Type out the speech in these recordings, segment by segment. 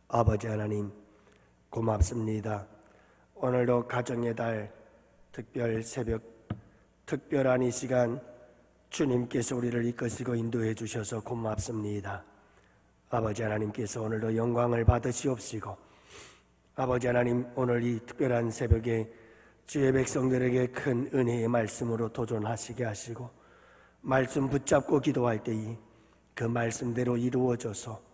아버지 하나님, 고맙습니다. 오늘도 가정의 달 특별 새벽, 특별한 이 시간 주님께서 우리를 이끄시고 인도해 주셔서 고맙습니다. 아버지 하나님께서 오늘도 영광을 받으시옵시고, 아버지 하나님, 오늘 이 특별한 새벽에 주의 백성들에게 큰 은혜의 말씀으로 도전하시게 하시고, 말씀 붙잡고 기도할 때에 그 말씀대로 이루어져서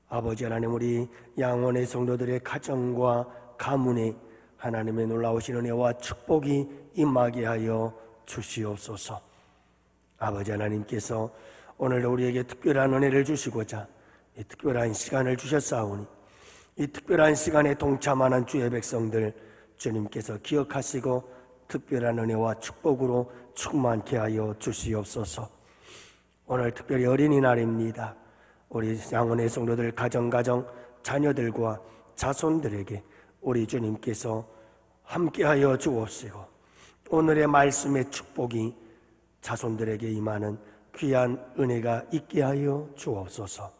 아버지 하나님, 우리 양원의 성도들의 가정과 가문에 하나님의 놀라우신 은혜와 축복이 임하게 하여 주시옵소서. 아버지 하나님께서 오늘도 우리에게 특별한 은혜를 주시고자 이 특별한 시간을 주셨사오니, 이 특별한 시간에 동참하는 주의 백성들 주님께서 기억하시고 특별한 은혜와 축복으로 충만케 하여 주시옵소서. 오늘 특별히 어린이날입니다. 우리 양원의 성도들 가정 자녀들과 자손들에게 우리 주님께서 함께하여 주옵시고, 오늘의 말씀의 축복이 자손들에게 임하는 귀한 은혜가 있게 하여 주옵소서.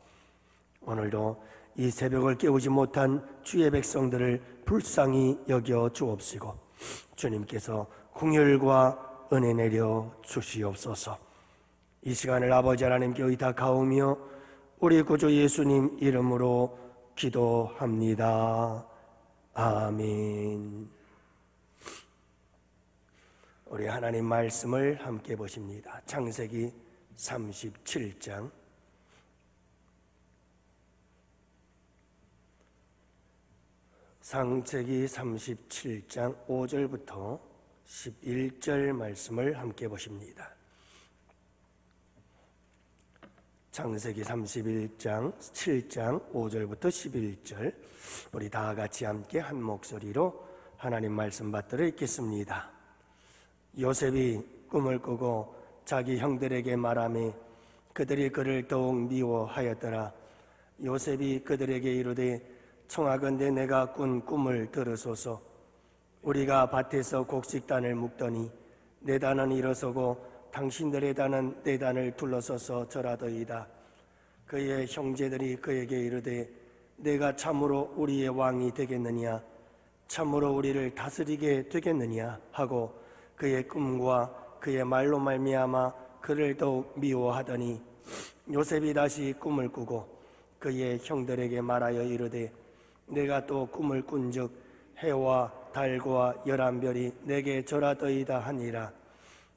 오늘도 이 새벽을 깨우지 못한 주의 백성들을 불쌍히 여겨 주옵시고, 주님께서 긍휼과 은혜 내려 주시옵소서. 이 시간을 아버지 하나님께 의탁하오며 우리 구주 예수님 이름으로 기도합니다. 아멘. 우리 하나님 말씀을 함께 보십니다. 창세기 37장 창세기 37장 5절부터 11절 말씀을 함께 보십니다. 창세기 31장 7장 5절부터 11절, 우리 다 같이 함께 한 목소리로 하나님 말씀 받들어 읽겠습니다. 요셉이 꿈을 꾸고 자기 형들에게 말하며 그들이 그를 더욱 미워하였더라. 요셉이 그들에게 이르되 청하건대 내가 꾼 꿈을 들으소서. 우리가 밭에서 곡식단을 묶더니 내 단은 일어서고 당신들의 단은 내 단을 둘러서서 절하더이다. 그의 형제들이 그에게 이르되 내가 참으로 우리의 왕이 되겠느냐, 참으로 우리를 다스리게 되겠느냐 하고 그의 꿈과 그의 말로 말미암아 그를 더욱 미워하더니, 요셉이 다시 꿈을 꾸고 그의 형들에게 말하여 이르되 내가 또 꿈을 꾼즉 해와 달과 11별이 내게 절하더이다 하니라.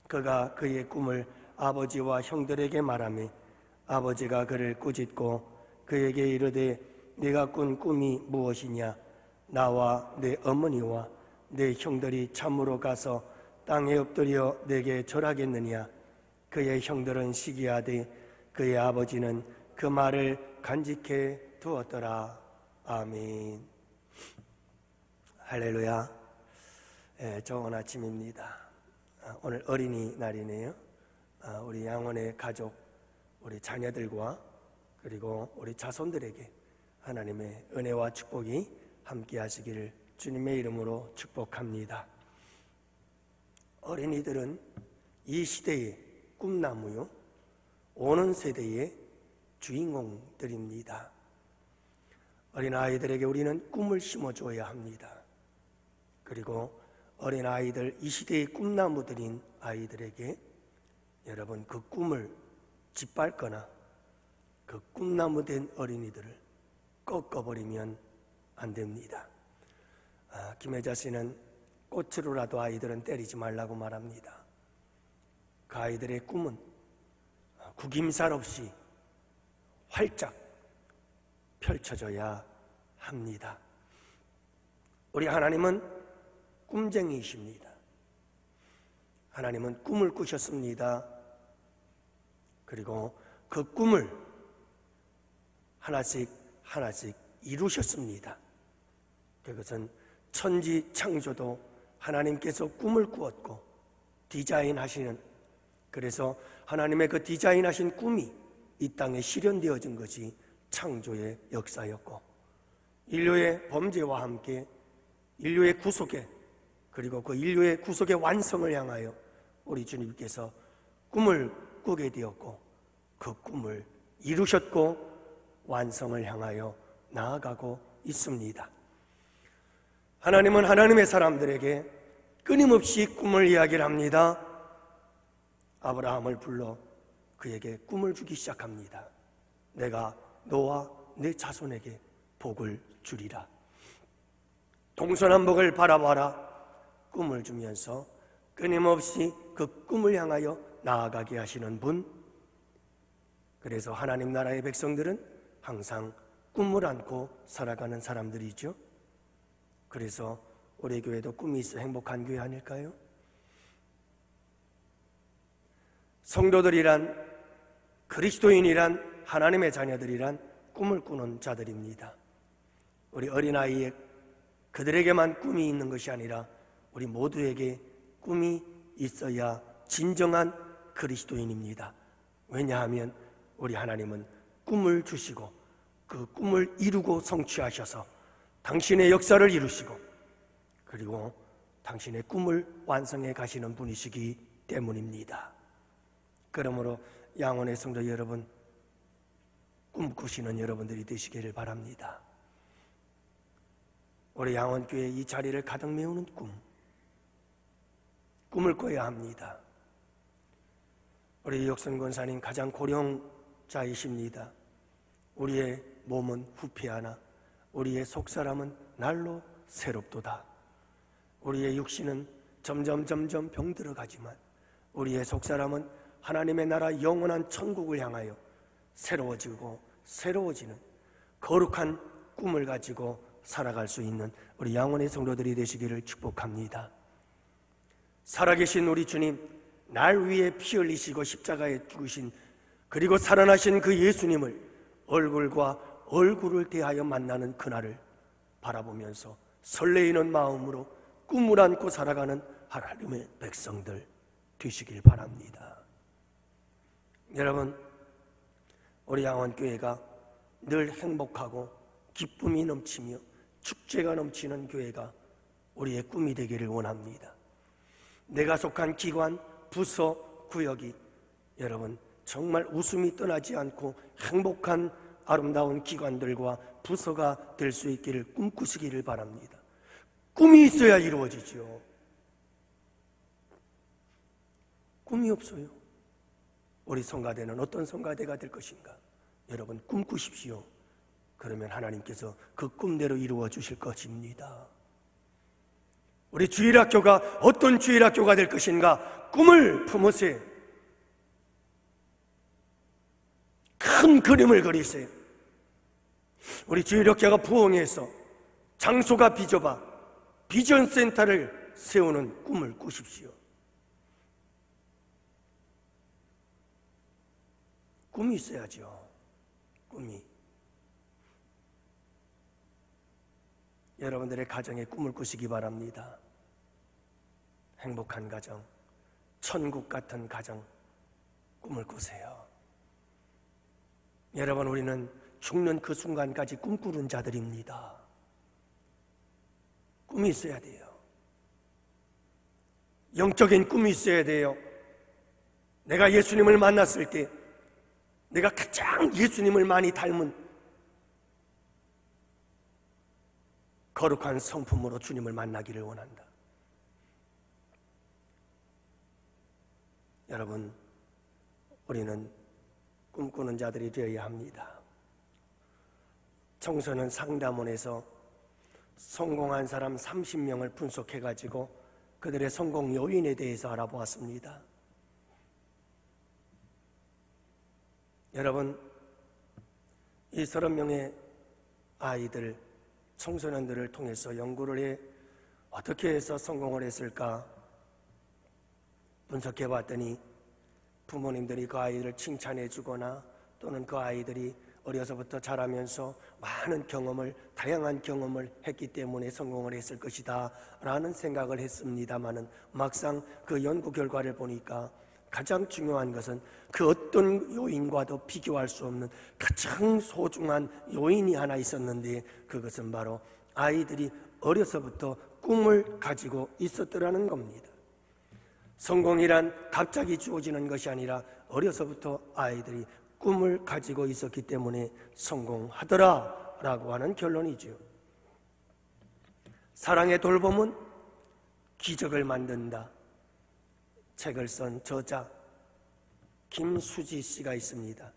그가 그의 꿈을 아버지와 형들에게 말하며 아버지가 그를 꾸짖고 그에게 이르되 네가 꾼 꿈이 무엇이냐, 나와 내 어머니와 내 형들이 참으로 가서 땅에 엎드려 내게 절하겠느냐. 그의 형들은 시기하되 그의 아버지는 그 말을 간직해 두었더라. 아멘. 할렐루야. 좋은 아침입니다. 오늘 어린이날이네요. 우리 양원의 가족, 우리 자녀들과 그리고 우리 자손들에게 하나님의 은혜와 축복이 함께 하시기를 주님의 이름으로 축복합니다. 어린이들은 이 시대의 꿈나무요, 오는 세대의 주인공들입니다. 어린아이들에게 우리는 꿈을 심어줘야 합니다. 그리고 어린아이들, 이 시대의 꿈나무들인 아이들에게 여러분 그 꿈을 짓밟거나 그 꿈나무 된 어린이들을 꺾어버리면 안 됩니다. 김혜자 씨는 꽃으로라도 아이들은 때리지 말라고 말합니다. 그 아이들의 꿈은 구김살 없이 활짝 펼쳐져야 합니다. 우리 하나님은 꿈쟁이이십니다. 하나님은 꿈을 꾸셨습니다. 그리고 그 꿈을 하나씩 이루셨습니다. 그것은 천지 창조도 하나님께서 꿈을 꾸었고 디자인하시는, 그래서 하나님의 그 디자인하신 꿈이 이 땅에 실현되어진 것이 창조의 역사였고, 인류의 범죄와 함께 인류의 구속에, 그리고 그 인류의 구속의 완성을 향하여 우리 주님께서 꿈을 꾸게 되었고, 그 꿈을 이루셨고 완성을 향하여 나아가고 있습니다. 하나님은 하나님의 사람들에게 끊임없이 꿈을 이야기를 합니다. 아브라함을 불러 그에게 꿈을 주기 시작합니다. 내가 너와 내 자손에게 복을 주리라. 동서남북을 바라봐라. 꿈을 주면서 끊임없이 그 꿈을 향하여 나아가게 하시는 분. 그래서 하나님 나라의 백성들은 항상 꿈을 안고 살아가는 사람들이죠. 그래서 우리 교회도 꿈이 있어 행복한 교회 아닐까요? 성도들이란, 그리스도인이란, 하나님의 자녀들이란 꿈을 꾸는 자들입니다. 우리 어린아이에 그들에게만 꿈이 있는 것이 아니라 우리 모두에게 꿈이 있어야 진정한 그리스도인입니다. 왜냐하면 우리 하나님은 꿈을 주시고 그 꿈을 이루고 성취하셔서 당신의 역사를 이루시고 그리고 당신의 꿈을 완성해 가시는 분이시기 때문입니다. 그러므로 양원의 성도 여러분, 꿈꾸시는 여러분들이 되시기를 바랍니다. 우리 양원교회 이 자리를 가득 메우는 꿈을 꿔야 합니다. 우리 역선 권사님 가장 고령자이십니다. 우리의 몸은 후피하나 우리의 속사람은 날로 새롭도다. 우리의 육신은 점점 병들어가지만 우리의 속사람은 하나님의 나라 영원한 천국을 향하여 새로워지는 거룩한 꿈을 가지고 살아갈 수 있는 우리 양원의 성도들이 되시기를 축복합니다. 살아계신 우리 주님, 날 위해 피 흘리시고 십자가에 죽으신 그리고 살아나신 그 예수님을 얼굴과 얼굴을 대하여 만나는 그날을 바라보면서 설레이는 마음으로 꿈을 안고 살아가는 하나님의 백성들 되시길 바랍니다. 여러분, 우리 양원교회가 늘 행복하고 기쁨이 넘치며 축제가 넘치는 교회가 우리의 꿈이 되기를 원합니다. 내가 속한 기관, 부서, 구역이 여러분 정말 웃음이 떠나지 않고 행복한 아름다운 기관들과 부서가 될 수 있기를 꿈꾸시기를 바랍니다. 꿈이 있어야 이루어지죠. 꿈이 없어요. 우리 성가대는 어떤 성가대가 될 것인가? 여러분 꿈꾸십시오. 그러면 하나님께서 그 꿈대로 이루어 주실 것입니다. 우리 주일학교가 어떤 주일학교가 될 것인가? 꿈을 품으세요. 큰 그림을 그리세요. 우리 주일학교가 부흥해서 장소가 비좁아 비전센터를 세우는 꿈을 꾸십시오. 꿈이 있어야죠. 꿈이. 여러분들의 가정에 꿈을 꾸시기 바랍니다. 행복한 가정, 천국 같은 가정 꿈을 꾸세요. 여러분, 우리는 죽는 그 순간까지 꿈꾸는 자들입니다. 꿈이 있어야 돼요. 영적인 꿈이 있어야 돼요. 내가 예수님을 만났을 때 내가 가장 예수님을 많이 닮은 거룩한 성품으로 주님을 만나기를 원한다. 여러분, 우리는 꿈꾸는 자들이 되어야 합니다. 청소년 상담원에서 성공한 사람 30명을 분석해가지고 그들의 성공 요인에 대해서 알아보았습니다. 여러분, 이 30명의 아이들, 청소년들을 통해서 연구를 해 어떻게 해서 성공을 했을까 분석해 봤더니 부모님들이 그 아이들을 칭찬해 주거나 또는 그 아이들이 어려서부터 자라면서 많은 경험을, 다양한 경험을 했기 때문에 성공을 했을 것이다 라는 생각을 했습니다마는 막상 그 연구 결과를 보니까 가장 중요한 것은 그 어떤 요인과도 비교할 수 없는 가장 소중한 요인이 하나 있었는데 그것은 바로 아이들이 어려서부터 꿈을 가지고 있었더라는 겁니다. 성공이란 갑자기 주어지는 것이 아니라 어려서부터 아이들이 꿈을 가지고 있었기 때문에 성공하더라 라고 하는 결론이죠. 사랑의 돌봄은 기적을 만든다 책을 쓴 저자 김수지 씨가 있습니다.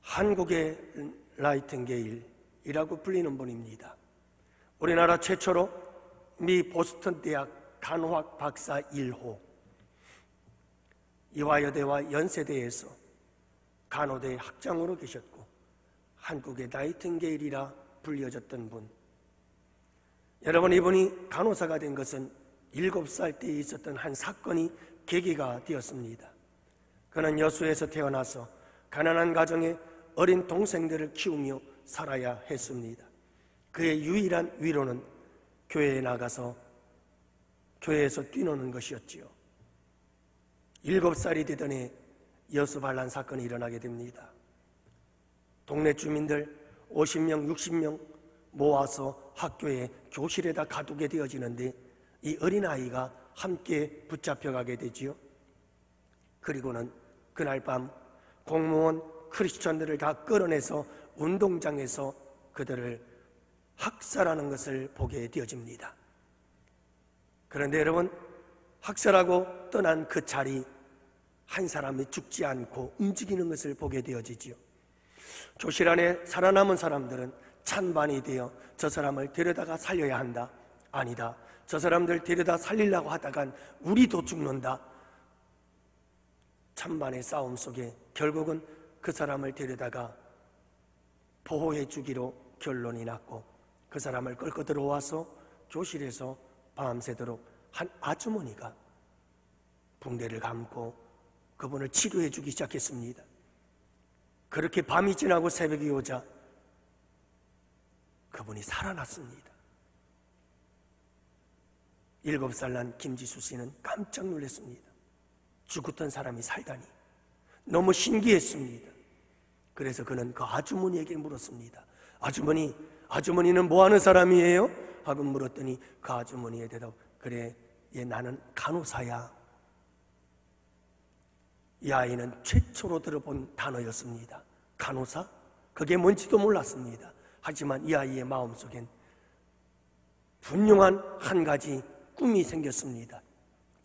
한국의 나이팅게일이라고 불리는 분입니다. 우리나라 최초로 미 보스턴 대학 간호학 박사 1호, 이화여대와 연세대에서 간호대 학장으로 계셨고 한국의 나이팅게일이라 불려졌던 분. 여러분, 이분이 간호사가 된 것은 7살 때에 있었던 한 사건이 계기가 되었습니다. 그는 여수에서 태어나서 가난한 가정에 어린 동생들을 키우며 살아야 했습니다. 그의 유일한 위로는 교회에 나가서 교회에서 뛰노는 것이었지요. 7살이 되던 해 여수 반란 사건이 일어나게 됩니다. 동네 주민들 50명, 60명 모아서 학교에 교실에다 가두게 되어지는데 이 어린아이가 함께 붙잡혀가게 되지요. 그리고는 그날 밤 공무원 크리스천들을 다 끌어내서 운동장에서 그들을 학살하는 것을 보게 되어집니다. 그런데 여러분, 학살하고 떠난 그 자리 한 사람이 죽지 않고 움직이는 것을 보게 되어지지요. 교실 안에 살아남은 사람들은 찬반이 되어 저 사람을 데려다가 살려야 한다, 아니다, 저 사람들 데려다 살리려고 하다간 우리도 죽는다. 찬반의 싸움 속에 결국은 그 사람을 데려다가 보호해 주기로 결론이 났고 그 사람을 끌고 들어와서 교실에서 밤새도록 한 아주머니가 붕대를 감고 그분을 치료해 주기 시작했습니다. 그렇게 밤이 지나고 새벽이 오자 그분이 살아났습니다. 7살 난 김지수 씨는 깜짝 놀랐습니다. 죽었던 사람이 살다니 너무 신기했습니다. 그래서 그는 그 아주머니에게 물었습니다. 아주머니는 뭐 하는 사람이에요? 하고 물었더니 그 아주머니의 대답, 그래, 나는 간호사야. 이 아이는 최초로 들어본 단어였습니다. 간호사? 그게 뭔지도 몰랐습니다. 하지만 이 아이의 마음속엔 분명한 한 가지 꿈이 생겼습니다.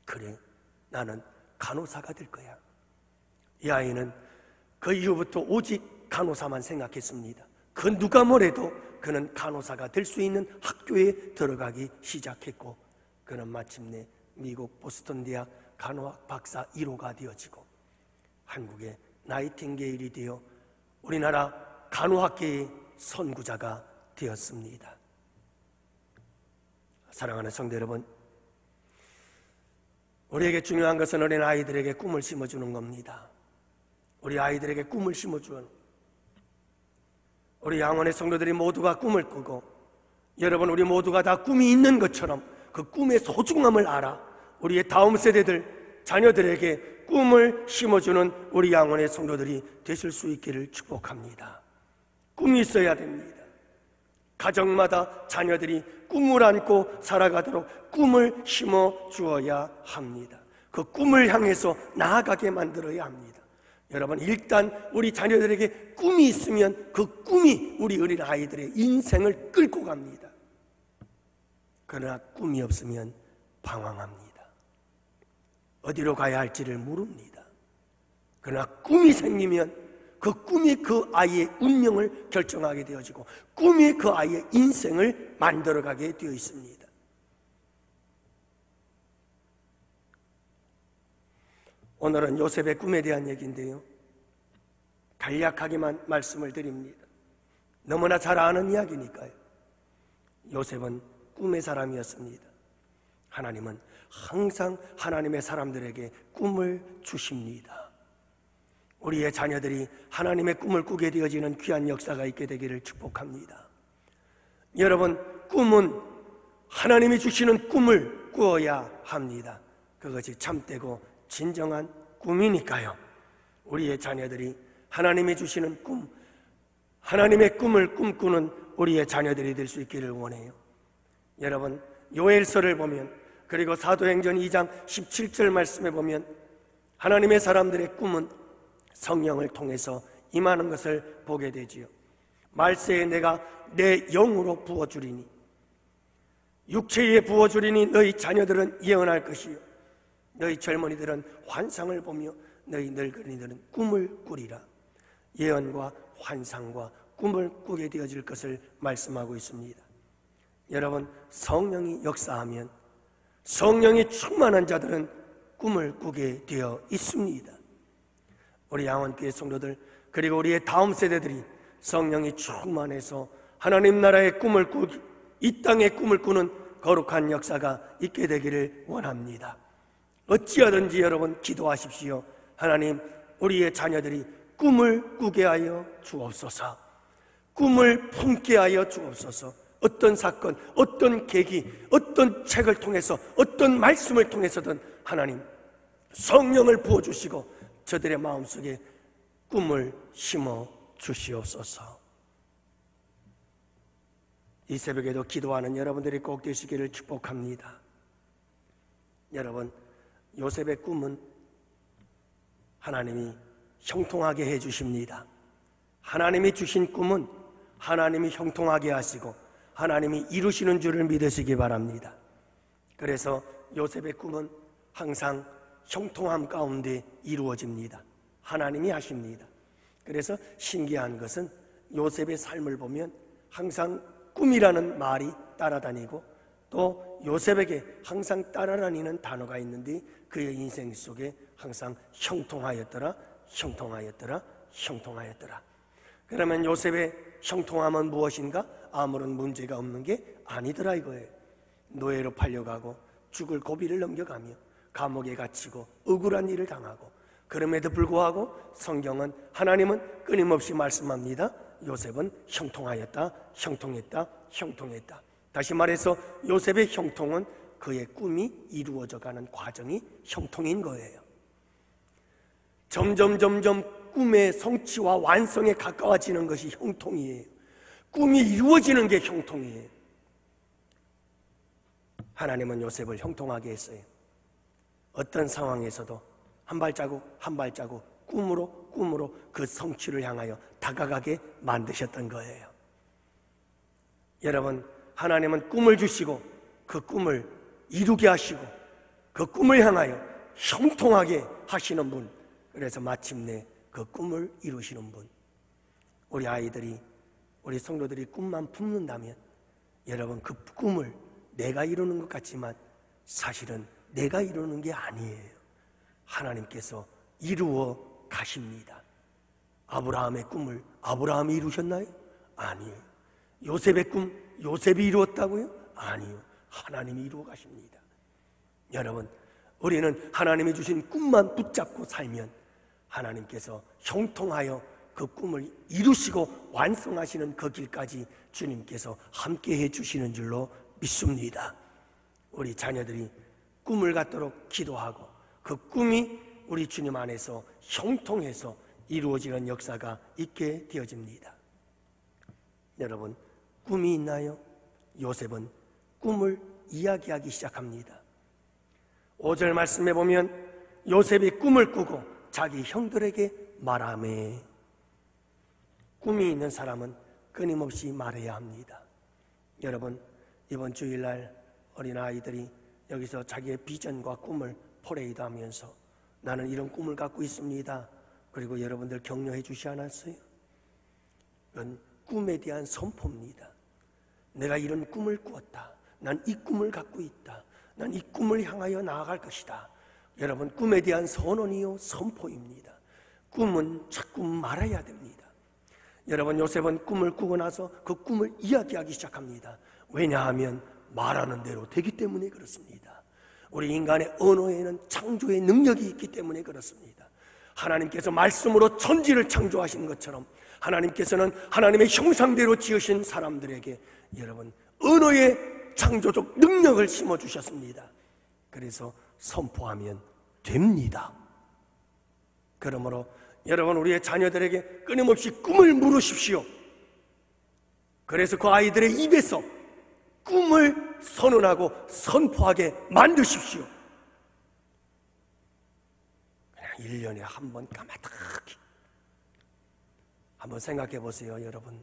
그래, 나는 간호사가 될 거야. 이 아이는 그 이후부터 오직 간호사만 생각했습니다. 그 누가 뭐래도 그는 간호사가 될 수 있는 학교에 들어가기 시작했고 그는 마침내 미국 보스턴 대학 간호학 박사 1호가 되어지고 한국의 나이팅게일이 되어 우리나라 간호학계의 선구자가 되었습니다. 사랑하는 성도 여러분, 우리에게 중요한 것은 어린 아이들에게 꿈을 심어주는 겁니다. 우리 아이들에게 꿈을 심어주는, 우리 양원의 성도들이 모두가 꿈을 꾸고 여러분, 우리 모두가 다 꿈이 있는 것처럼 그 꿈의 소중함을 알아 우리의 다음 세대들, 자녀들에게 꿈을 심어주는 우리 양원의 성도들이 되실 수 있기를 축복합니다. 꿈이 있어야 됩니다. 가정마다 자녀들이 꿈을 안고 살아가도록 꿈을 심어주어야 합니다. 그 꿈을 향해서 나아가게 만들어야 합니다. 여러분, 일단 우리 자녀들에게 꿈이 있으면 그 꿈이 우리 어린 아이들의 인생을 끌고 갑니다. 그러나 꿈이 없으면 방황합니다. 어디로 가야 할지를 모릅니다. 그러나 꿈이 생기면 그 꿈이 그 아이의 운명을 결정하게 되어지고 꿈이 그 아이의 인생을 만들어가게 되어 있습니다. 오늘은 요셉의 꿈에 대한 얘기인데요, 간략하게만 말씀을 드립니다. 너무나 잘 아는 이야기니까요. 요셉은 꿈의 사람이었습니다. 하나님은 항상 하나님의 사람들에게 꿈을 주십니다. 우리의 자녀들이 하나님의 꿈을 꾸게 되어지는 귀한 역사가 있게 되기를 축복합니다. 여러분, 꿈은 하나님이 주시는 꿈을 꾸어야 합니다. 그것이 참되고 진정한 꿈이니까요. 우리의 자녀들이 하나님이 주시는 꿈, 하나님의 꿈을 꿈꾸는 우리의 자녀들이 될 수 있기를 원해요. 여러분, 요엘서를 보면, 그리고 사도행전 2장 17절 말씀에 보면 하나님의 사람들의 꿈은 성령을 통해서 임하는 것을 보게 되지요. 말세에 내가 내 영으로 부어주리니 육체에 부어주리니 너희 자녀들은 예언할 것이요 너희 젊은이들은 환상을 보며 너희 늙은이들은 꿈을 꾸리라. 예언과 환상과 꿈을 꾸게 되어질 것을 말씀하고 있습니다. 여러분, 성령이 역사하면 성령이 충만한 자들은 꿈을 꾸게 되어 있습니다. 우리 양원교회 성도들 그리고 우리의 다음 세대들이 성령이 충만해서 하나님 나라의 꿈을 꾸기, 이 땅의 꿈을 꾸는 거룩한 역사가 있게 되기를 원합니다. 어찌하든지 여러분 기도하십시오. 하나님, 우리의 자녀들이 꿈을 꾸게 하여 주옵소서. 꿈을 품게 하여 주옵소서. 어떤 사건, 어떤 계기, 어떤 책을 통해서, 어떤 말씀을 통해서든 하나님 성령을 부어주시고 저들의 마음속에 꿈을 심어 주시옵소서. 이 새벽에도 기도하는 여러분들이 꼭 되시기를 축복합니다. 여러분, 요셉의 꿈은 하나님이 형통하게 해주십니다. 하나님이 주신 꿈은 하나님이 형통하게 하시고 하나님이 이루시는 줄을 믿으시기 바랍니다. 그래서 요셉의 꿈은 항상 형통함 가운데 이루어집니다. 하나님이 하십니다. 그래서 신기한 것은 요셉의 삶을 보면 항상 꿈이라는 말이 따라다니고 또 요셉에게 항상 따라다니는 단어가 있는데 그의 인생 속에 항상 형통하였더라, 형통하였더라, 형통하였더라. 그러면 요셉의 형통함은 무엇인가? 아무런 문제가 없는 게 아니더라 이거예요. 노예로 팔려가고 죽을 고비를 넘겨가며 감옥에 갇히고 억울한 일을 당하고 그럼에도 불구하고 성경은 하나님은 끊임없이 말씀합니다. 요셉은 형통하였다, 형통했다, 형통했다. 다시 말해서 요셉의 형통은 그의 꿈이 이루어져가는 과정이 형통인 거예요. 점점 꿈의 성취와 완성에 가까워지는 것이 형통이에요. 꿈이 이루어지는 게 형통이에요. 하나님은 요셉을 형통하게 했어요. 어떤 상황에서도 한 발자국 한 발자국 꿈으로 그 성취를 향하여 다가가게 만드셨던 거예요. 여러분, 하나님은 꿈을 주시고 그 꿈을 이루게 하시고 그 꿈을 향하여 형통하게 하시는 분, 그래서 마침내 그 꿈을 이루시는 분. 우리 아이들이, 우리 성도들이 꿈만 품는다면 여러분, 그 꿈을 내가 이루는 것 같지만 사실은 내가 이루는 게 아니에요. 하나님께서 이루어 가십니다. 아브라함의 꿈을 아브라함이 이루셨나요? 아니에요. 요셉의 꿈 요셉이 이루었다고요? 아니요. 하나님이 이루어 가십니다. 여러분, 우리는 하나님이 주신 꿈만 붙잡고 살면 하나님께서 형통하여 그 꿈을 이루시고 완성하시는 그 길까지 주님께서 함께해 주시는 줄로 믿습니다. 우리 자녀들이 꿈을 갖도록 기도하고 그 꿈이 우리 주님 안에서 형통해서 이루어지는 역사가 있게 되어집니다. 여러분, 꿈이 있나요? 요셉은 꿈을 이야기하기 시작합니다. 5절 말씀에 보면 요셉이 꿈을 꾸고 자기 형들에게 말하매. 꿈이 있는 사람은 끊임없이 말해야 합니다. 여러분, 이번 주일날 어린아이들이 여기서 자기의 비전과 꿈을 퍼레이드하면서 나는 이런 꿈을 갖고 있습니다. 그리고 여러분들 격려해 주시 않았어요? 이건 꿈에 대한 선포입니다. 내가 이런 꿈을 꾸었다. 난 이 꿈을 갖고 있다. 난 이 꿈을 향하여 나아갈 것이다. 여러분, 꿈에 대한 선언이요 선포입니다. 꿈은 자꾸 말해야 됩니다. 여러분, 요셉은 꿈을 꾸고 나서 그 꿈을 이야기하기 시작합니다. 왜냐하면 말하는 대로 되기 때문에 그렇습니다. 우리 인간의 언어에는 창조의 능력이 있기 때문에 그렇습니다. 하나님께서 말씀으로 천지를 창조하신 것처럼 하나님께서는 하나님의 형상대로 지으신 사람들에게 여러분 언어의 창조적 능력을 심어주셨습니다. 그래서 선포하면 됩니다. 그러므로 여러분, 우리의 자녀들에게 끊임없이 꿈을 물으십시오. 그래서 그 아이들의 입에서 꿈을 선언하고 선포하게 만드십시오. 그냥 1년에 한 번 까마득히 한번 생각해 보세요. 여러분,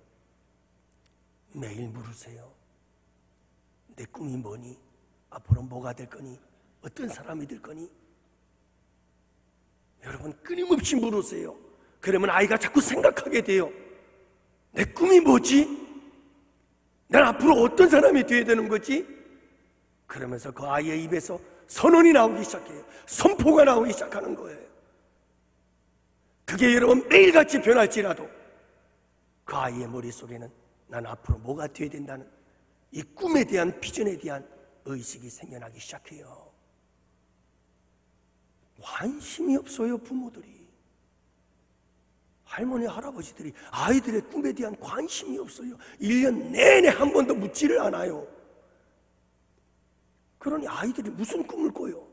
매일 물으세요. 내 꿈이 뭐니? 앞으로 뭐가 될 거니? 어떤 사람이 될 거니? 여러분 끊임없이 물으세요. 그러면 아이가 자꾸 생각하게 돼요. 내 꿈이 뭐지? 난 앞으로 어떤 사람이 되어야 되는 거지? 그러면서 그 아이의 입에서 선언이 나오기 시작해요. 선포가 나오기 시작하는 거예요. 그게 여러분 매일같이 변할지라도 그 아이의 머릿속에는 난 앞으로 뭐가 되어야 된다는 이 꿈에 대한 비전에 대한 의식이 생겨나기 시작해요. 관심이 없어요. 부모들이, 할머니 할아버지들이 아이들의 꿈에 대한 관심이 없어요. 1년 내내 한 번도 묻지를 않아요. 그러니 아이들이 무슨 꿈을 꿔요?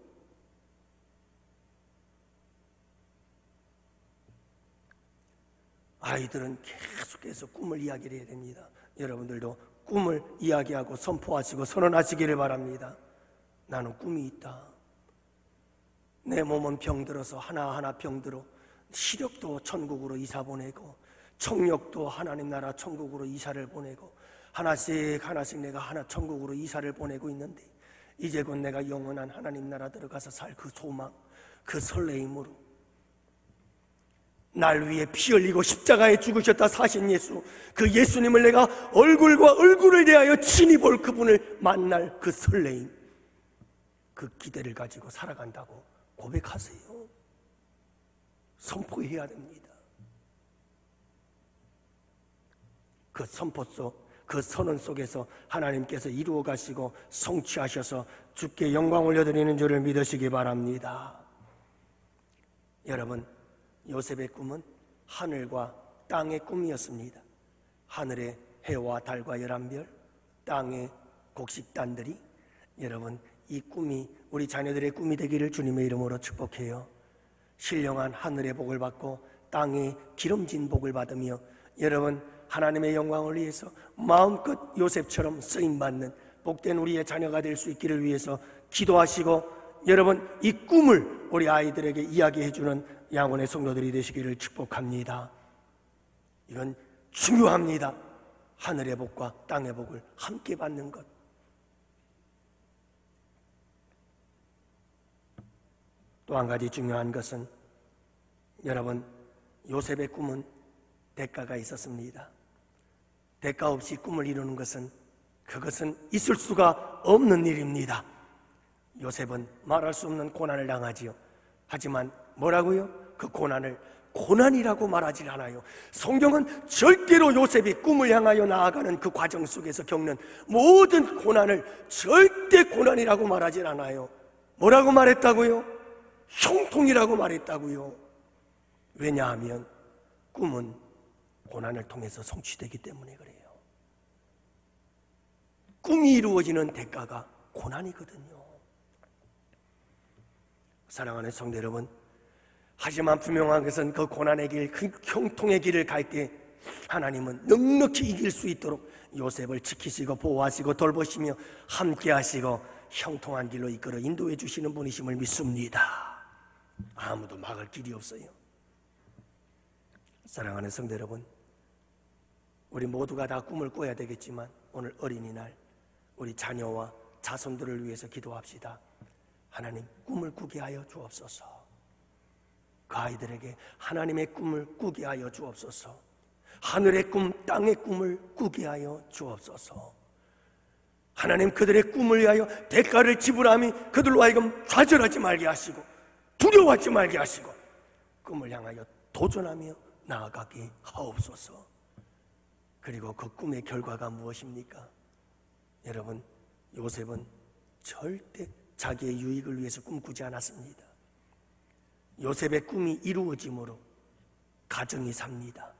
아이들은 계속해서 꿈을 이야기를 해야 됩니다. 여러분들도 꿈을 이야기하고 선포하시고 선언하시기를 바랍니다. 나는 꿈이 있다. 내 몸은 병들어서 하나하나 병들어 시력도 천국으로 이사 보내고 청력도 하나님 나라 천국으로 이사를 보내고 하나씩 내가 하나 천국으로 이사를 보내고 있는데 이제 곧 내가 영원한 하나님 나라 들어가서 살 그 소망, 그 설레임으로 날 위해 피 흘리고 십자가에 죽으셨다 사신 예수, 그 예수님을 내가 얼굴과 얼굴을 대하여 친히 볼 그분을 만날 그 설레임, 그 기대를 가지고 살아간다고 고백하세요. 선포해야 됩니다. 그 선포 속, 그 선언 속에서 하나님께서 이루어 가시고 성취하셔서 주께 영광 올려드리는 줄을 믿으시기 바랍니다. 여러분, 요셉의 꿈은 하늘과 땅의 꿈이었습니다. 하늘의 해와 달과 11별, 땅의 곡식단들이, 여러분 이 꿈이 우리 자녀들의 꿈이 되기를 주님의 이름으로 축복해요. 신령한 하늘의 복을 받고 땅의 기름진 복을 받으며 여러분 하나님의 영광을 위해서 마음껏 요셉처럼 쓰임받는 복된 우리의 자녀가 될 수 있기를 위해서 기도하시고 여러분 이 꿈을 우리 아이들에게 이야기해주는 양원의 성도들이 되시기를 축복합니다. 이건 중요합니다. 하늘의 복과 땅의 복을 함께 받는 것. 또 한 가지 중요한 것은 여러분 요셉의 꿈은 대가가 있었습니다. 대가 없이 꿈을 이루는 것은 그것은 있을 수가 없는 일입니다. 요셉은 말할 수 없는 고난을 당하지요. 하지만 뭐라고요? 그 고난을 고난이라고 말하지 않아요. 성경은 절대로 요셉이 꿈을 향하여 나아가는 그 과정 속에서 겪는 모든 고난을 절대 고난이라고 말하지 않아요. 뭐라고 말했다고요? 형통이라고 말했다고요. 왜냐하면 꿈은 고난을 통해서 성취되기 때문에 그래요. 꿈이 이루어지는 대가가 고난이거든요. 사랑하는 성도 여러분, 하지만 분명한 것은 그 고난의 길, 그 형통의 길을 갈 때 하나님은 넉넉히 이길 수 있도록 요셉을 지키시고 보호하시고 돌보시며 함께 하시고 형통한 길로 이끌어 인도해 주시는 분이심을 믿습니다. 아무도 막을 길이 없어요. 사랑하는 성도 여러분, 우리 모두가 다 꿈을 꿔야 되겠지만 오늘 어린이날 우리 자녀와 자손들을 위해서 기도합시다. 하나님 꿈을 꾸게 하여 주옵소서. 그 아이들에게 하나님의 꿈을 꾸게 하여 주옵소서. 하늘의 꿈, 땅의 꿈을 꾸게 하여 주옵소서. 하나님 그들의 꿈을 위하여 대가를 지불함이 그들로 하여금 좌절하지 말게 하시고 두려워하지 말게 하시고 꿈을 향하여 도전하며 나아가게 하옵소서. 그리고 그 꿈의 결과가 무엇입니까? 여러분, 요셉은 절대 자기의 유익을 위해서 꿈꾸지 않았습니다. 요셉의 꿈이 이루어짐으로 가정이 삽니다.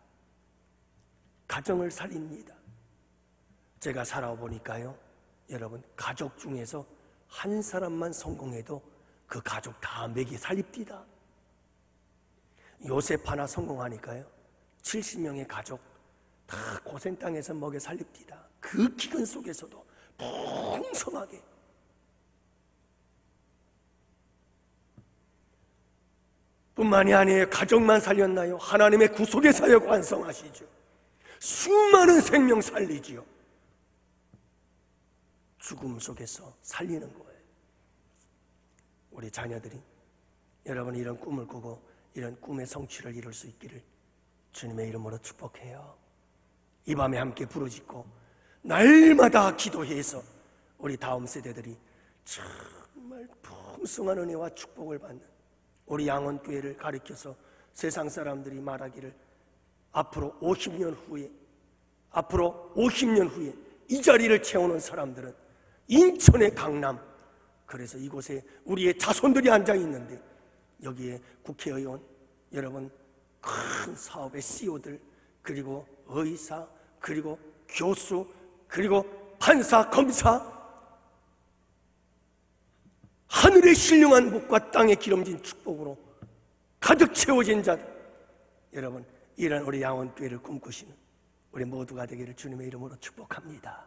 가정을 살립니다. 제가 살아보니까요, 여러분 가족 중에서 한 사람만 성공해도 그 가족 다 먹이 살립디다. 요셉 하나 성공하니까요 70명의 가족 다 고센 땅에서 먹여 살립디다. 그 기근 속에서도 풍성하게. 뿐만이 아니에요. 가족만 살렸나요? 하나님의 구속의 사역 완성하시죠. 수많은 생명 살리지요. 죽음 속에서 살리는 거예요. 우리 자녀들이 여러분 이런 꿈을 꾸고 이런 꿈의 성취를 이룰 수 있기를 주님의 이름으로 축복해요. 이 밤에 함께 부르짖고 날마다 기도해서 우리 다음 세대들이 정말 풍성한 은혜와 축복을 받는 우리 양원교회를 가리켜서 세상 사람들이 말하기를 앞으로 50년 후에 이 자리를 채우는 사람들은 인천의 강남, 그래서 이곳에 우리의 자손들이 앉아 있는데 여기에 국회의원, 여러분 큰 사업의 CEO들, 그리고 의사, 그리고 교수, 그리고 판사, 검사, 하늘의 신령한 복과 땅의 기름진 축복으로 가득 채워진 자들, 여러분 이런 우리 양원교회를 꿈꾸시는 우리 모두가 되기를 주님의 이름으로 축복합니다.